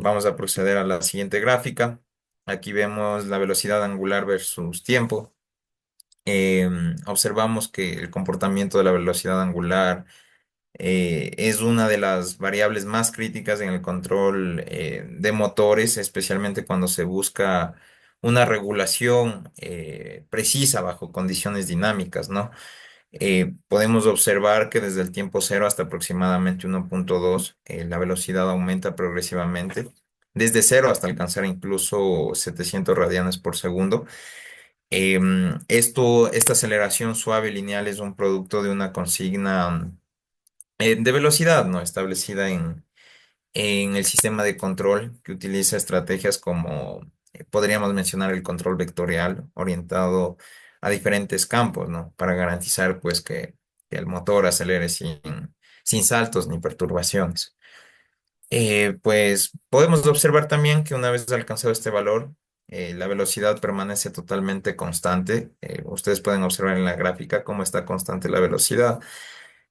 Vamos a proceder a la siguiente gráfica. Aquí vemos la velocidad angular versus tiempo. Observamos que el comportamiento de la velocidad angular es una de las variables más críticas en el control de motores, especialmente cuando se busca una regulación precisa bajo condiciones dinámicas, ¿no? Podemos observar que desde el tiempo cero hasta aproximadamente 1.2, la velocidad aumenta progresivamente, desde cero hasta alcanzar incluso 700 radianes por segundo. Esta aceleración suave lineal es un producto de una consigna de velocidad, ¿no? Establecida en el sistema de control que utiliza estrategias como podríamos mencionar el control vectorial orientado a diferentes campos, ¿no? Para garantizar pues que el motor acelere sin saltos ni perturbaciones. Pues podemos observar también que una vez alcanzado este valor, la velocidad permanece totalmente constante. Ustedes pueden observar en la gráfica cómo está constante la velocidad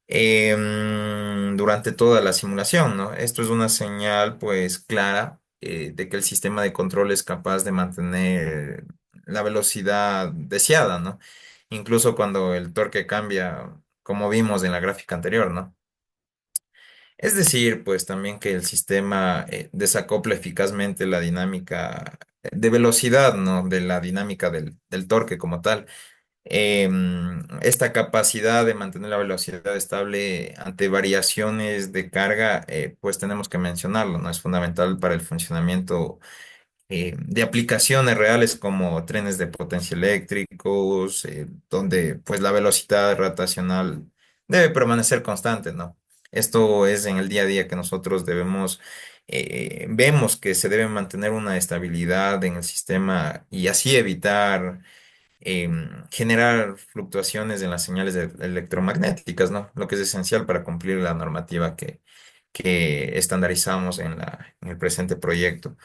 durante toda la simulación, ¿no? Esto es una señal, pues, clara de que el sistema de control es capaz de mantener la velocidad deseada, ¿no? Incluso cuando el torque cambia, como vimos en la gráfica anterior, ¿no? Es decir, pues también que el sistema desacopla eficazmente la dinámica de velocidad, ¿no? De la dinámica del torque como tal. Esta capacidad de mantener la velocidad estable ante variaciones de carga, pues tenemos que mencionarlo, ¿no? Es fundamental para el funcionamiento de aplicaciones reales como trenes de potencia eléctricos, donde pues la velocidad rotacional debe permanecer constante, ¿no? Esto es en el día a día que nosotros vemos que se debe mantener una estabilidad en el sistema y así evitar generar fluctuaciones en las señales electromagnéticas, ¿no? Lo que es esencial para cumplir la normativa que estandarizamos en el presente proyecto.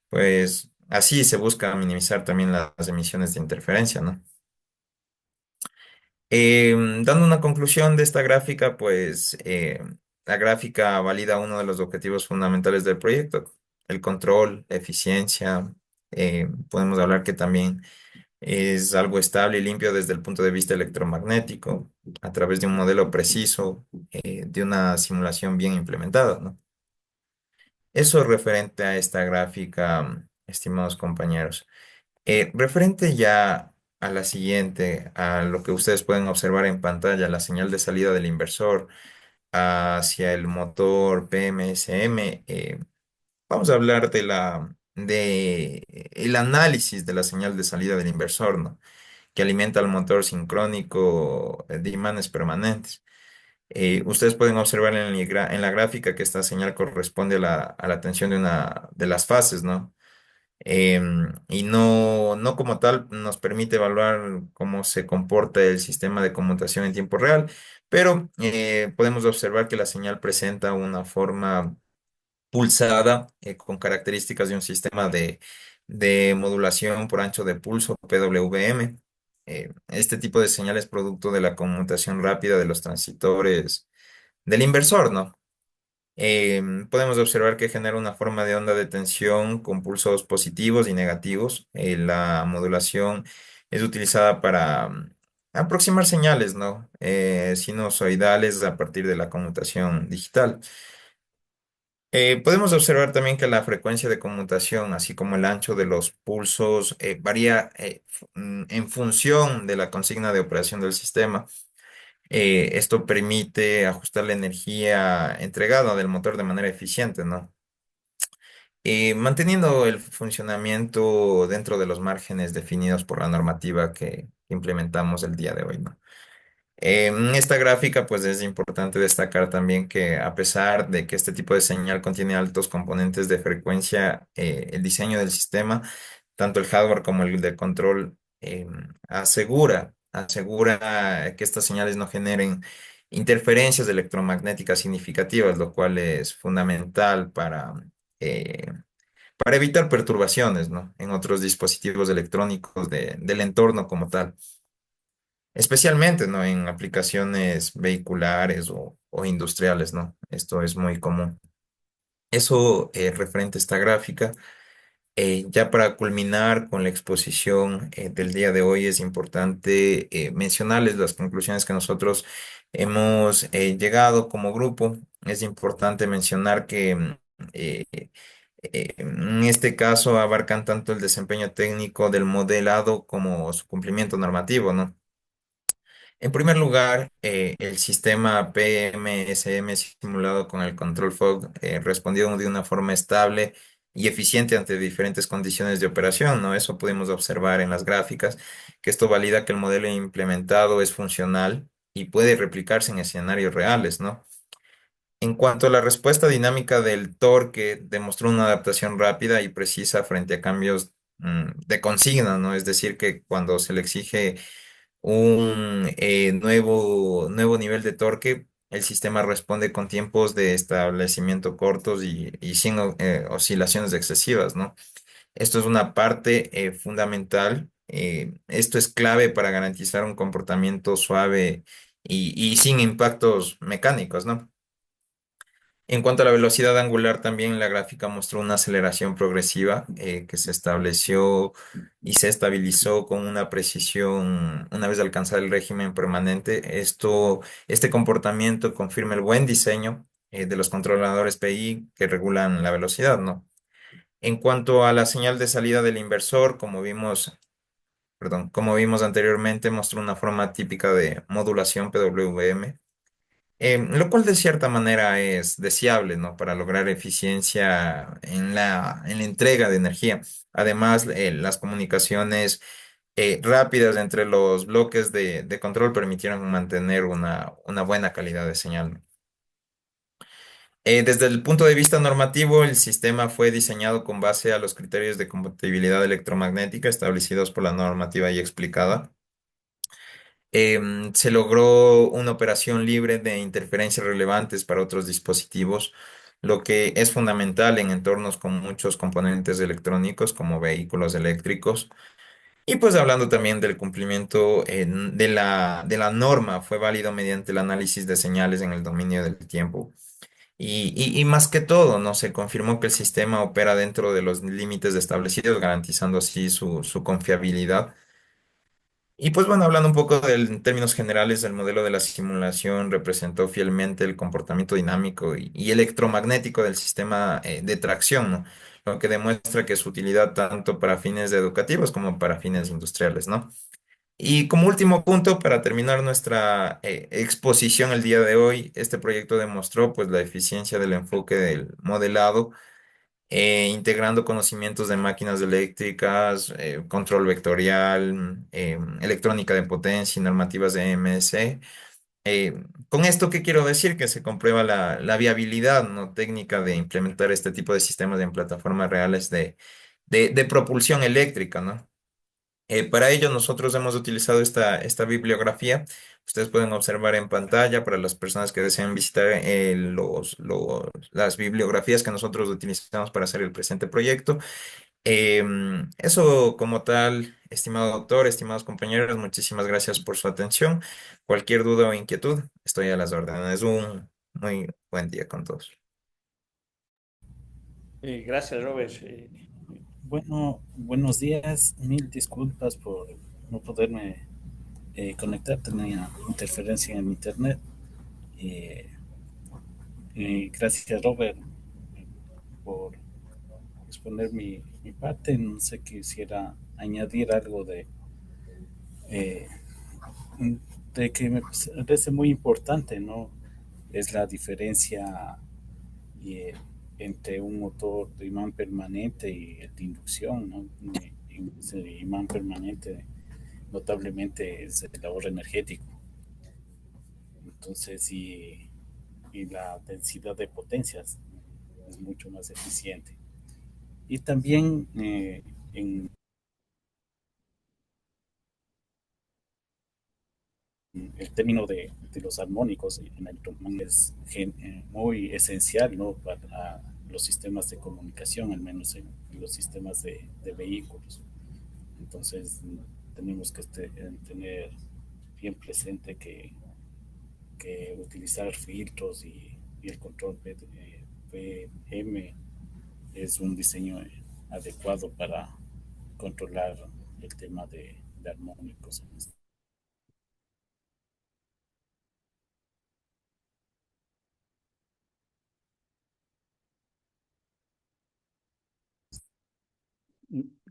Pues así se busca minimizar también las emisiones de interferencia, ¿no? Dando una conclusión de esta gráfica, pues la gráfica valida uno de los objetivos fundamentales del proyecto, el control, la eficiencia. Podemos hablar que también es algo estable y limpio desde el punto de vista electromagnético, a través de un modelo preciso, de una simulación bien implementada, ¿no? Eso es referente a esta gráfica, estimados compañeros. Referente ya a la siguiente, a lo que ustedes pueden observar en pantalla, la señal de salida del inversor hacia el motor PMSM, vamos a hablar de el análisis de la señal de salida del inversor, ¿no? Que alimenta el motor sincrónico de imanes permanentes. Ustedes pueden observar en la gráfica que esta señal corresponde a la tensión de una de las fases, ¿no? Y no como tal nos permite evaluar cómo se comporta el sistema de conmutación en tiempo real, pero podemos observar que la señal presenta una forma pulsada con características de un sistema de modulación por ancho de pulso, PWM. Este tipo de señal es producto de la conmutación rápida de los transitores del inversor, ¿no? Podemos observar que genera una forma de onda de tensión con pulsos positivos y negativos. La modulación es utilizada para aproximar señales, ¿no? Sinusoidales a partir de la conmutación digital. Podemos observar también que la frecuencia de conmutación, así como el ancho de los pulsos, varía en función de la consigna de operación del sistema. Esto permite ajustar la energía entregada del motor de manera eficiente, ¿no? Manteniendo el funcionamiento dentro de los márgenes definidos por la normativa que implementamos el día de hoy, ¿no? En esta gráfica, pues es importante destacar también que a pesar de que este tipo de señal contiene altos componentes de frecuencia, el diseño del sistema, tanto el hardware como el de control, asegura que estas señales no generen interferencias electromagnéticas significativas, lo cual es fundamental eh, para evitar perturbaciones, ¿no? En otros dispositivos electrónicos del entorno como tal. Especialmente, ¿no? En aplicaciones vehiculares o industriales, ¿no? Esto es muy común. Eso referente a esta gráfica. Ya para culminar con la exposición del día de hoy, es importante mencionarles las conclusiones que nosotros hemos llegado como grupo. Es importante mencionar que eh, en este caso abarcan tanto el desempeño técnico del modelado como su cumplimiento normativo, ¿no? En primer lugar, el sistema PMSM simulado con el Control Fog respondió de una forma estable y eficiente ante diferentes condiciones de operación, ¿no? Eso pudimos observar en las gráficas, que esto valida que el modelo implementado es funcional y puede replicarse en escenarios reales, ¿no? En cuanto a la respuesta dinámica del torque, demostró una adaptación rápida y precisa frente a cambios de consigna, ¿no? Es decir, que cuando se le exige un nuevo nivel de torque, el sistema responde con tiempos de establecimiento cortos y sin oscilaciones excesivas, ¿no? Esto es una parte fundamental. Esto es clave para garantizar un comportamiento suave y sin impactos mecánicos, ¿no? En cuanto a la velocidad angular, también la gráfica mostró una aceleración progresiva que se estableció y se estabilizó con una precisión una vez alcanzado el régimen permanente. Este comportamiento confirma el buen diseño de los controladores PI que regulan la velocidad, ¿no? En cuanto a la señal de salida del inversor, como vimos anteriormente, mostró una forma típica de modulación PWM, lo cual de cierta manera es deseable, ¿no? Para lograr eficiencia en la entrega de energía. Además, las comunicaciones rápidas entre los bloques de control permitieron mantener una buena calidad de señal. Desde el punto de vista normativo, el sistema fue diseñado con base a los criterios de compatibilidad electromagnética establecidos por la normativa y explicada. Se logró una operación libre de interferencias relevantes para otros dispositivos, lo que es fundamental en entornos con muchos componentes electrónicos como vehículos eléctricos. Y pues hablando también del cumplimiento de la norma, fue válido mediante el análisis de señales en el dominio del tiempo. Y más que todo, ¿no? Se confirmó que el sistema opera dentro de los límites establecidos, garantizando así su confiabilidad. Y pues bueno, hablando un poco en términos generales, el modelo de la simulación representó fielmente el comportamiento dinámico y electromagnético del sistema de tracción, ¿no? Lo que demuestra que su utilidad tanto para fines educativos como para fines industriales, ¿no? Y como último punto, para terminar nuestra exposición el día de hoy, este proyecto demostró pues la eficiencia del enfoque del modelado, integrando conocimientos de máquinas eléctricas, control vectorial, electrónica de potencia y normativas de EMS. Con esto, ¿qué quiero decir? Que se comprueba la viabilidad, ¿no? técnica de implementar este tipo de sistemas en plataformas reales de propulsión eléctrica, ¿no? Para ello, nosotros hemos utilizado esta bibliografía. Ustedes pueden observar en pantalla para las personas que deseen visitar las bibliografías que nosotros utilizamos para hacer el presente proyecto. Eso como tal, estimado doctor, estimados compañeros, muchísimas gracias por su atención. Cualquier duda o inquietud, estoy a las órdenes. Un muy buen día con todos. Gracias, Robert. Bueno, buenos días. Mil disculpas por no poderme conectar. Tenía interferencia en internet. Eh, Gracias, Robert, por exponer mi parte. No sé, quisiera añadir algo eh, de que me parece muy importante, ¿no? Es la diferencia eh, entre un motor de imán permanente y el de inducción, ¿no? Ese imán permanente notablemente es el ahorro energético. Entonces, y la densidad de potencias es mucho más eficiente. Y también en el término de los armónicos en el es muy esencial, ¿no? Para los sistemas de comunicación, al menos en los sistemas de vehículos. Entonces tenemos que tener bien presente que utilizar filtros y el control PM es un diseño adecuado para controlar el tema de armónicos.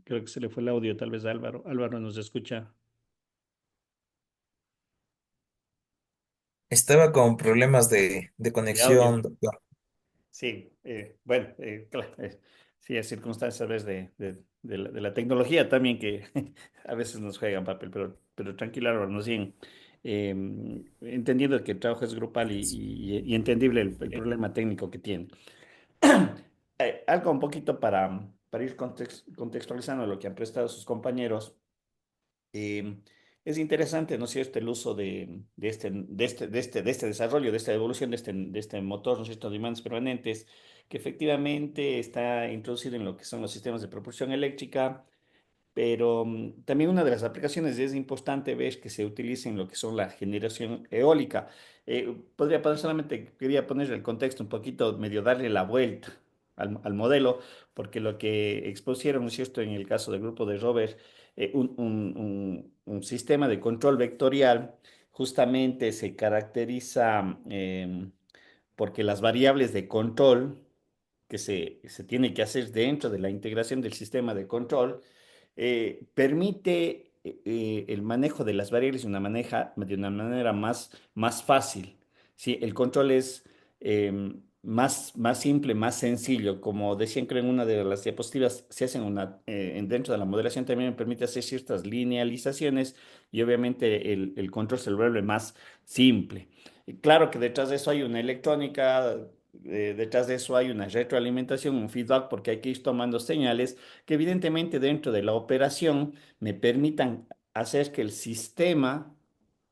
Creo que se le fue el audio tal vez a Álvaro. Álvaro nos escucha. Estaba con problemas de De audio. conexión, doctor. Sí, bueno, claro, sí, hay circunstancias a veces de la tecnología también que a veces nos juegan papel, pero tranquilo, Álvaro, nos siguen. Entendiendo que el trabajo es grupal y entendible el Eh, problema técnico que tiene. Algo un poquito para ir contextualizando lo que han prestado sus compañeros. Eh, es interesante, ¿no es cierto?, el uso de este desarrollo, de esta evolución de este motor, ¿no es cierto?, de imanes permanentes, que efectivamente está introducido en lo que son los sistemas de propulsión eléctrica, pero también una de las aplicaciones es importante ver que se utiliza en lo que son la generación eólica. Podría poner solamente, quería poner el contexto un poquito, medio darle la vuelta al modelo, porque lo que expusieron, ¿no es cierto?, en el caso del grupo de Robert, un sistema de control vectorial justamente se caracteriza porque las variables de control que se tiene que hacer dentro de la integración del sistema de control permite el manejo de las variables de una manera más fácil. ¿Sí? El control es más simple, más sencillo. Como decían, creo en una de las diapositivas, se hacen dentro de la modelación también me permite hacer ciertas linealizaciones y obviamente el control se vuelve más simple. Y claro que detrás de eso hay una electrónica, detrás de eso hay una retroalimentación, un feedback, porque hay que ir tomando señales que evidentemente dentro de la operación me permitan hacer que el sistema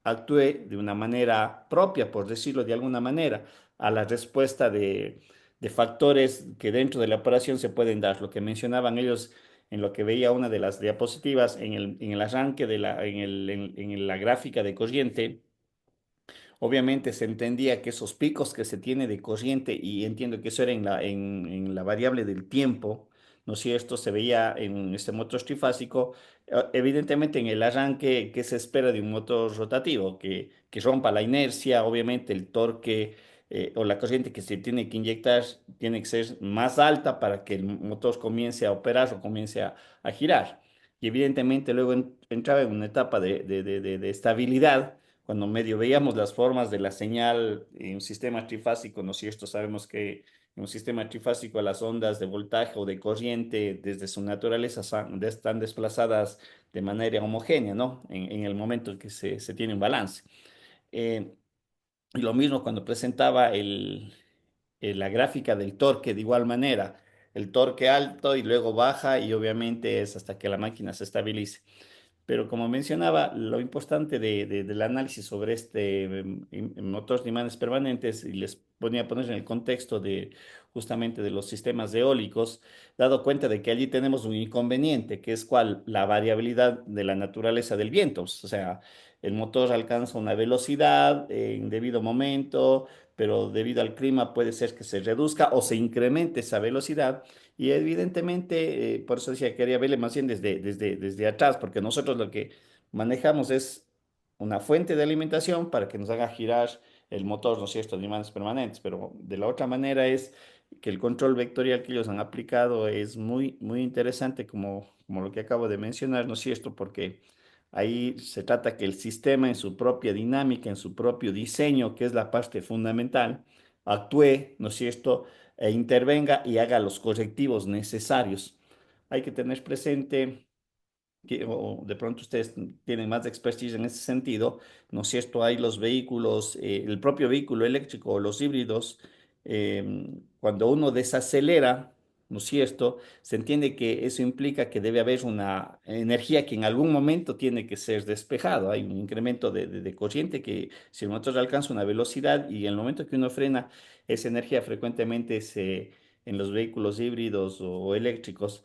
actúe de una manera propia, por decirlo de alguna manera, a la respuesta de factores que dentro de la operación se pueden dar. Lo que mencionaban ellos en lo que veía una de las diapositivas, en el arranque de en la gráfica de corriente. Obviamente se entendía que esos picos que se tiene de corriente, y entiendo que eso era en la variable del tiempo, ¿no es cierto? Se veía en este motor trifásico, evidentemente en el arranque que se espera de un motor rotativo, que rompa la inercia, obviamente el torque o la corriente que se tiene que inyectar tiene que ser más alta para que el motor comience a operar o comience a girar. Y evidentemente luego entraba en una etapa de estabilidad cuando medio veíamos las formas de la señal en un sistema trifásico, ¿no es cierto? Sabemos que en un sistema trifásico las ondas de voltaje o de corriente, desde su naturaleza, están desplazadas de manera homogénea, ¿no? En el momento en que se tiene un balance. Eh, y lo mismo cuando presentaba la gráfica del torque, de igual manera, el torque alto y luego baja y obviamente es hasta que la máquina se estabilice. Pero como mencionaba, lo importante del análisis sobre motores de imanes permanentes, y les ponía a poner en el contexto de justamente de los sistemas eólicos, dado cuenta de que allí tenemos un inconveniente, que es cuál, la variabilidad de la naturaleza del viento. O sea, el motor alcanza una velocidad en debido momento, pero debido al clima puede ser que se reduzca o se incremente esa velocidad. Y evidentemente, por eso decía, quería verle más bien desde atrás, porque nosotros lo que manejamos es una fuente de alimentación para que nos haga girar el motor, ¿no es cierto?, de imanes permanentes, pero de la otra manera es que el control vectorial que ellos han aplicado es muy interesante, como lo que acabo de mencionar, ¿no es cierto?, porque ahí se trata que el sistema en su propia dinámica, en su propio diseño, que es la parte fundamental, actúe, ¿no es cierto?, e intervenga y haga los correctivos necesarios. Hay que tener presente que, o de pronto ustedes tienen más expertise en ese sentido, ¿no es cierto? Hay los vehículos, el propio vehículo eléctrico o los híbridos, cuando uno desacelera, ¿no es cierto? Se entiende que eso implica que debe haber una energía que en algún momento tiene que ser despejado. Hay un incremento de corriente que si el motor alcanza una velocidad y en el momento que uno frena, esa energía frecuentemente en los vehículos híbridos o eléctricos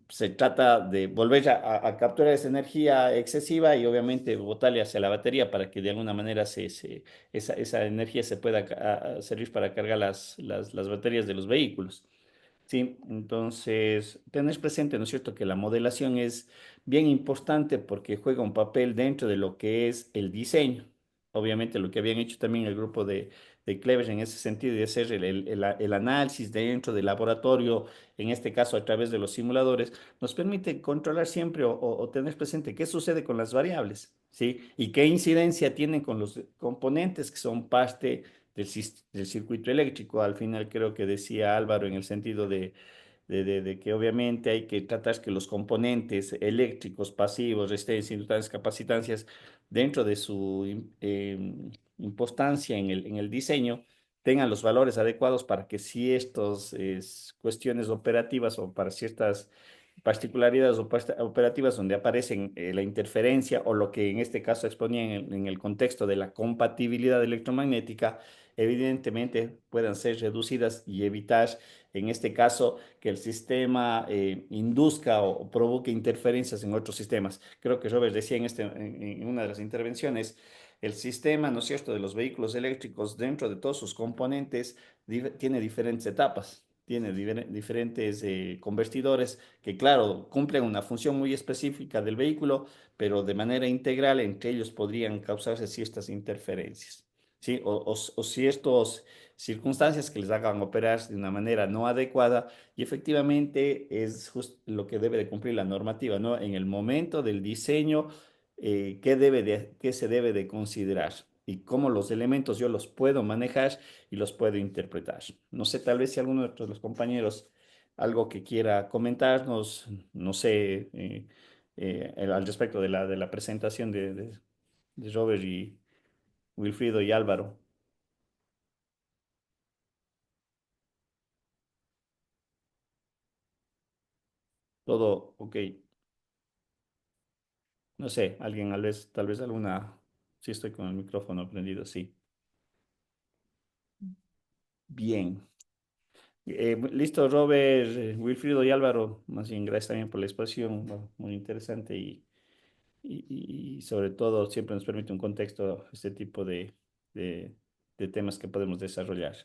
se trata de volver a capturar esa energía excesiva y obviamente botarle hacia la batería para que de alguna manera esa energía se pueda servir para cargar las baterías de los vehículos. Sí, entonces, tener presente, ¿no es cierto?, que la modelación es bien importante porque juega un papel dentro de lo que es el diseño. Obviamente, lo que habían hecho también el grupo de Clever en ese sentido de hacer el análisis dentro del laboratorio, en este caso a través de los simuladores, nos permite controlar siempre o tener presente qué sucede con las variables, ¿sí? Y qué incidencia tienen con los componentes que son parte del circuito eléctrico. Al final creo que decía Álvaro en el sentido de que obviamente hay que tratar que los componentes eléctricos, pasivos, resistencias, inductancias, capacitancias, dentro de su importancia en el diseño, tengan los valores adecuados para que si estas cuestiones operativas o para ciertas particularidades operativas donde aparecen la interferencia o lo que en este caso exponía en el contexto de la compatibilidad electromagnética, evidentemente puedan ser reducidas y evitar, en este caso, que el sistema induzca o provoque interferencias en otros sistemas. Creo que Robert decía en una de las intervenciones, el sistema, ¿no es cierto?, de los vehículos eléctricos dentro de todos sus componentes tiene diferentes etapas. Tiene diferentes convertidores que, claro, cumplen una función muy específica del vehículo, pero de manera integral entre ellos podrían causarse ciertas interferencias, ¿sí? O ciertas circunstancias que les hagan operar de una manera no adecuada y efectivamente es justo lo que debe de cumplir la normativa, ¿no? En el momento del diseño, qué se debe de considerar y cómo los elementos yo los puedo manejar y los puedo interpretar. No sé, tal vez si alguno de los compañeros algo que quiera comentarnos, no sé, al respecto de la presentación de Robert y Wilfrido y Álvaro. Todo ok. No sé, alguien tal vez alguna, sí estoy con el micrófono prendido, sí. Bien. Listo, Robert, Wilfrido y Álvaro, más bien gracias también por la exposición, ¿no? Muy interesante y sobre todo siempre nos permite un contexto, este tipo de, de temas que podemos desarrollar.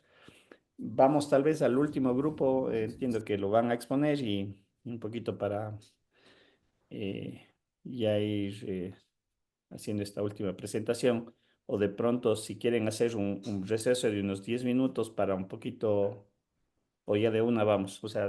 Vamos tal vez al último grupo, entiendo que lo van a exponer y un poquito para eh, ya ir haciendo esta última presentación, o de pronto si quieren hacer un receso de unos 10 minutos para un poquito, o ya de una vamos, o sea,